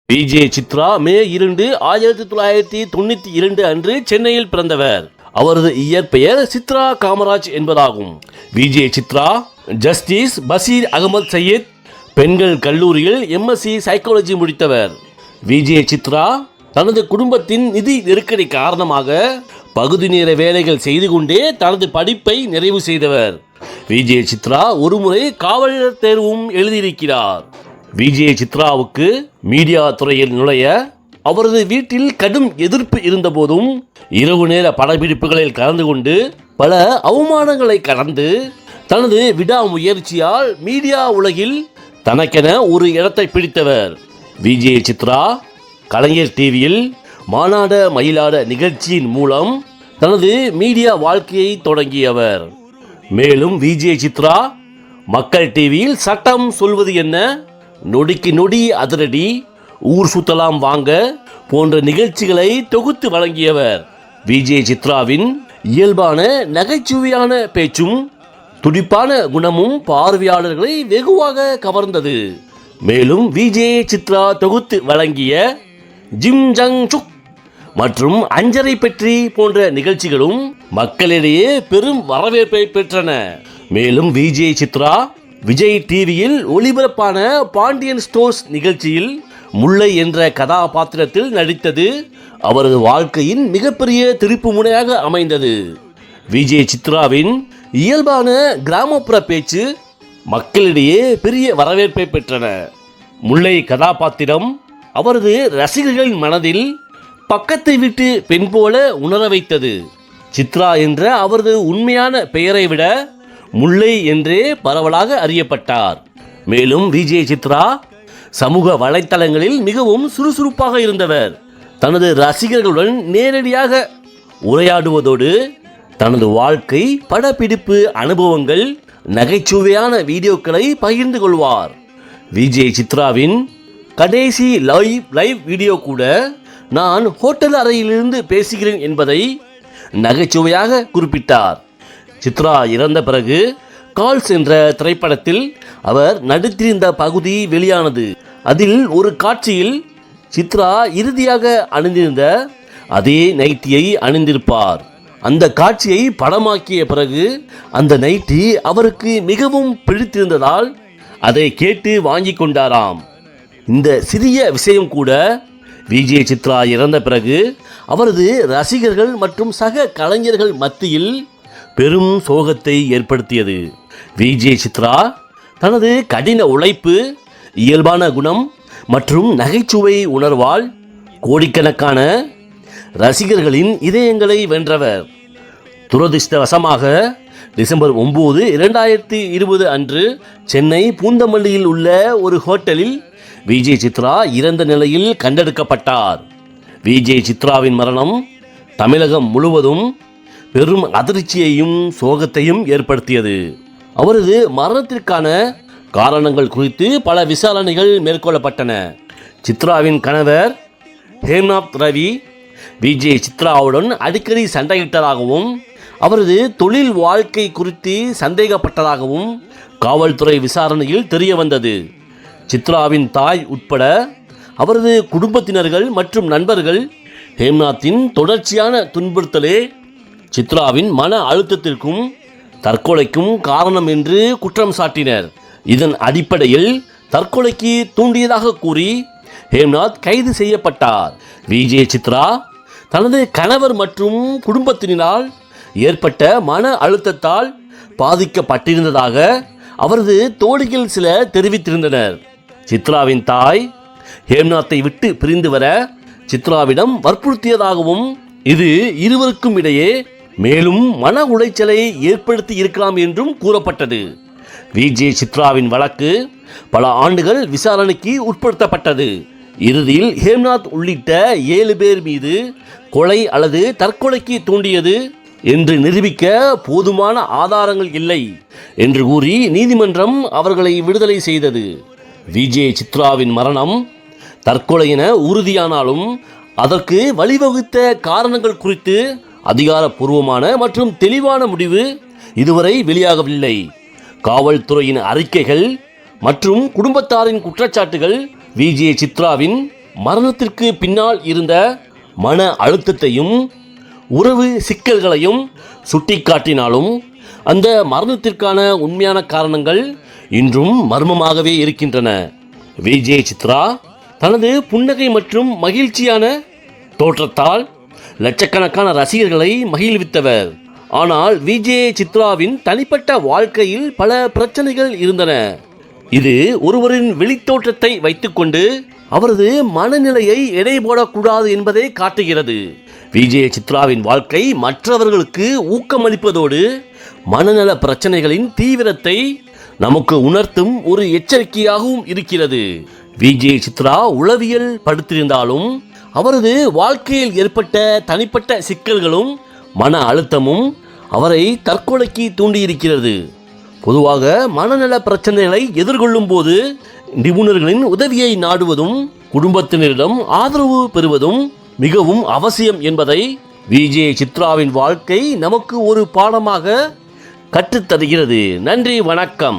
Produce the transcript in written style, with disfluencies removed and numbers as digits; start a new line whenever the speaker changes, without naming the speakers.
விஜய் சித்ரா மே 2, 1992 அன்று சென்னையில் பிறந்தவர். அவரது இயற்பெயர் சித்ரா காமராஜ் என்பதாகும். விஜய் சித்ரா ஜஸ்டிஸ் பஷீர் அகமது சையத் பெண்கள் கல்லூரியில் MSc சைக்காலஜி முடித்தவர். விஜய் சித்ரா தனது குடும்பத்தின் நிதி நெருக்கடி காரணமாக பகுதி நேர வேலைகள் செய்து கொண்டே தனது படிப்பை நிறைவு செய்தவர். விஜய் சித்ரா ஒருமுறை காவலர் தேர்வும் எழுதியிருக்கிறார். விஜய் சித்ராவுக்கு மீடியா துறையில் நுழைய அவரது வீட்டில் கடும் எதிர்ப்பு இருந்தபோதும் இரவு நேர படப்பிடிப்புகளில் கலந்து கொண்டு பல அவமானங்களை கடந்து தனது விடாமுயற்சியால் மீடியா உலகில் தனக்கென ஒரு இடத்தை பிடித்தவர். விஜய் சித்ரா கலைஞர் டிவியில் மானாட மயிலாட நிகழ்ச்சியின் மூலம் தனது மீடியா வாழ்க்கையை தொடங்கியவர். மேலும் விஜய் சித்ரா மக்கள் டிவியில் சட்டம் சொல்வது என்ன, நொடிக்கு நொடி அதிரடி, ஊர் சுத்தலாம் வாங்க போன்ற நிகழ்ச்சிகளை தொகுத்து வழங்கியவர். விஜய் சித்ராவின் இயல்பான நகைச்சுவையான பேச்சும் துடிப்பான குணமும் பார்வையாளர்களை வெகுவாக கவர்ந்தது. மேலும் விஜய் சித்ரா தொகுத்து வழங்கிய ஜிம் ஜங் சுக் மற்றும் அஞ்சரை பெற்றி போன்ற நிகழ்ச்சிகளும் மக்களிடையே பெரும் வரவேற்பை பெற்றன. மேலும் விஜய் சித்ரா விஜய் டிவியில் ஒளிபரப்பான பாண்டியன் ஸ்டோர்ஸ் நிகழ்ச்சியில் முல்லை என்ற கதாபாத்திரத்தில் நடித்தது அவரது வாழ்க்கையின் மிகப்பெரிய திருப்பு முனையாக அமைந்தது. விஜய் சித்ராவின் இயல்பான கிராமப்புற பேச்சு மக்களிடையே பெரிய வரவேற்பை பெற்றன. முல்லை கதாபாத்திரம் அவரது ரசிகர்களின் மனதில் பக்கத்தை விட்டு பெண் போல உணர வைத்தது. சித்ரா என்ற அவரது உண்மையான பெயரை விட முல்லை என்றே பரவலாக அறியப்பட்டார். மேலும் விஜய் சித்ரா சமூக வலைத்தளங்களில் மிகவும் சுறுசுறுப்பாக இருந்தவர். தனது ரசிகர்களுடன் நேரடியாக உரையாடுவதோடு தனது வாழ்க்கை, படப்பிடிப்பு அனுபவங்கள், நகைச்சுவையான வீடியோக்களை பகிர்ந்து கொள்வார். விஜய் சித்ராவின் கடைசி லைவ் வீடியோ கூட நான் ஹோட்டல் அறையிலிருந்து பேசுகிறேன் என்பதை நகைச்சுவையாக குறிப்பிட்டார். சித்ரா இறந்த பிறகு கால்ஸ் என்ற திரைப்படத்தில் அவர் நடித்திருந்த பகுதி வெளியானது. அதில் ஒரு காட்சியில் சித்ரா இறுதியாக அணிந்திருந்த அதே நைட்டியை அணிந்திருப்பார். அந்த காட்சியை படமாக்கிய பிறகு அந்த நைட்டி அவருக்கு மிகவும் பிடித்திருந்ததால் அதை கேட்டு வாங்கி கொண்டாராம். இந்த சிறிய விஷயம் கூட விஜய் சித்ரா இறந்த பிறகு அவரது ரசிகர்கள் மற்றும் சக கலைஞர்கள் மத்தியில் பெரும் சோகத்தை ஏற்படுத்தியது. விஜய் சித்ரா தனது கடின உழைப்பு, இயல்பான குணம் மற்றும் நகைச்சுவை உணர்வால் கோடிக்கணக்கான ரசிகர்களின் இதயங்களை வென்றவர். துரதிர்ஷ்டவசமாக டிசம்பர் 9, 2020 அன்று சென்னை பூந்தமல்லியில் உள்ள ஒரு ஹோட்டலில் விஜய் சித்ரா இறந்த நிலையில் கண்டெடுக்கப்பட்டார். விஜய் சித்ராவின் மரணம் தமிழகம் முழுவதும் பெரும் அதிர்ச்சியையும் சோகத்தையும் ஏற்படுத்தியது. அவரது மரணத்திற்கான காரணங்கள் குறித்து பல விசாரணைகள் மேற்கொள்ளப்பட்டன. சித்ராவின் கணவர் ஹேம்நாத் ரவி விஜய் சித்ராவுடன் அடிக்கடி சண்டையிட்டதாகவும் அவரது தொழில் வாழ்க்கை குறித்து சந்தேகப்பட்டதாகவும் காவல்துறை விசாரணையில் தெரிய வந்தது. சித்ராவின் தாய் உட்பட அவரது குடும்பத்தினர்கள் மற்றும் நண்பர்கள் ஹேம்நாத்தின் தொடர்ச்சியான துன்புறுத்தலே சித்ராவின் மன அழுத்தத்திற்கும் தற்கொலைக்கும் காரணம் என்று குற்றம் சாட்டினர். இதன் அடிப்படையில் தற்கொலைக்கு தூண்டியதாக கூறி ஹேம்நாத் கைது செய்யப்பட்டார். விஜய் சித்ரா தனது கணவர் மற்றும் குடும்பத்தினரால் ஏற்பட்ட மன அழுத்தத்தால் பாதிக்கப்பட்டிருந்ததாக அவரது தோழிகள் சிலர் தெரிவித்திருந்தனர். சித்ராவின் தாய் ஹேம்நாத்தை விட்டு பிரிந்து வர சித்ராவிடம் வற்புறுத்தியதாகவும் இது இருவருக்கும் இடையே மேலும் மன உளைச்சலை ஏற்படுத்தி இருக்கலாம் என்றும் கூறப்பட்டது. விஜய் சித்ராவின் வழக்கு பல ஆண்டுகள் விசாரணைக்கு உட்படுத்தப்பட்டது. இறுதியில் ஹேம்நாத் உள்ளிட்ட 7 பேர் மீது கொலை அல்லது தற்கொலைக்கு தூண்டியது என்று நிரூபிக்க போதுமான ஆதாரங்கள் இல்லை என்று கூறி நீதிமன்றம் அவர்களை விடுதலை செய்தது. விஜய் சித்ராவின் மரணம் தற்கொலை என உறுதியானாலும் அதற்கு வழிவகுத்த காரணங்கள் குறித்து அதிகாரப்பூர்வமான மற்றும் தெளிவான முடிவு இதுவரை வெளியாகவில்லை. காவல்துறையின் அறிக்கைகள் மற்றும் குடும்பத்தாரின் குற்றச்சாட்டுகள் விஜய் சித்ராவின் மரணத்திற்கு பின்னால் இருந்த மன அழுத்தத்தையும் உறவு சிக்கல்களையும் சுட்டிக்காட்டினாலும் அந்த மரணத்திற்கான உண்மையான காரணங்கள் இன்றும் மர்மமாகவே இருக்கின்றன. விஜய் சித்ரா தனது புன்னகை மற்றும் மகிழ்ச்சியான தோற்றத்தால் லட்சக்கணக்கான ரசிகர்களை மகிழ்வித்தவர். ஆனால் விஜய் சித்ராவின் தனிப்பட்ட வாழ்க்கையில் பல பிரச்சனைகள் இருந்தன. இது ஒருவரின் வெளித்தோற்றத்தை வைத்துக்கொண்டு அவரது மனநிலையை எடை போடக்கூடாது என்பதை காட்டுகிறது. விஜய் சித்ராவின் வாழ்க்கை மற்றவர்களுக்கு ஊக்கமளிப்பதோடு மனநல பிரச்சனைகளின் தீவிரத்தை நமக்கு உணர்த்தும் ஒரு எச்சரிக்கையாகவும் இருக்கிறது. விஜய் சித்ரா உளவியல் படித்திருந்தாலும் அவரது வாழ்க்கையில் ஏற்பட்ட தனிப்பட்ட சிக்கல்களும் மன அழுத்தமும் அவரை தற்கொலைக்கு தூண்டியிருக்கிறது. பொதுவாக மனநல பிரச்சனைகளை எதிர்கொள்ளும் போது நிபுணர்களின் உதவியை நாடுவதும் குடும்பத்தினரிடம் ஆதரவு பெறுவதும் மிகவும் அவசியம் என்பதை விஜய் சித்ராவின் வாழ்க்கை நமக்கு ஒரு பாடமாக கற்றுத்தருகிறது. நன்றி, வணக்கம்.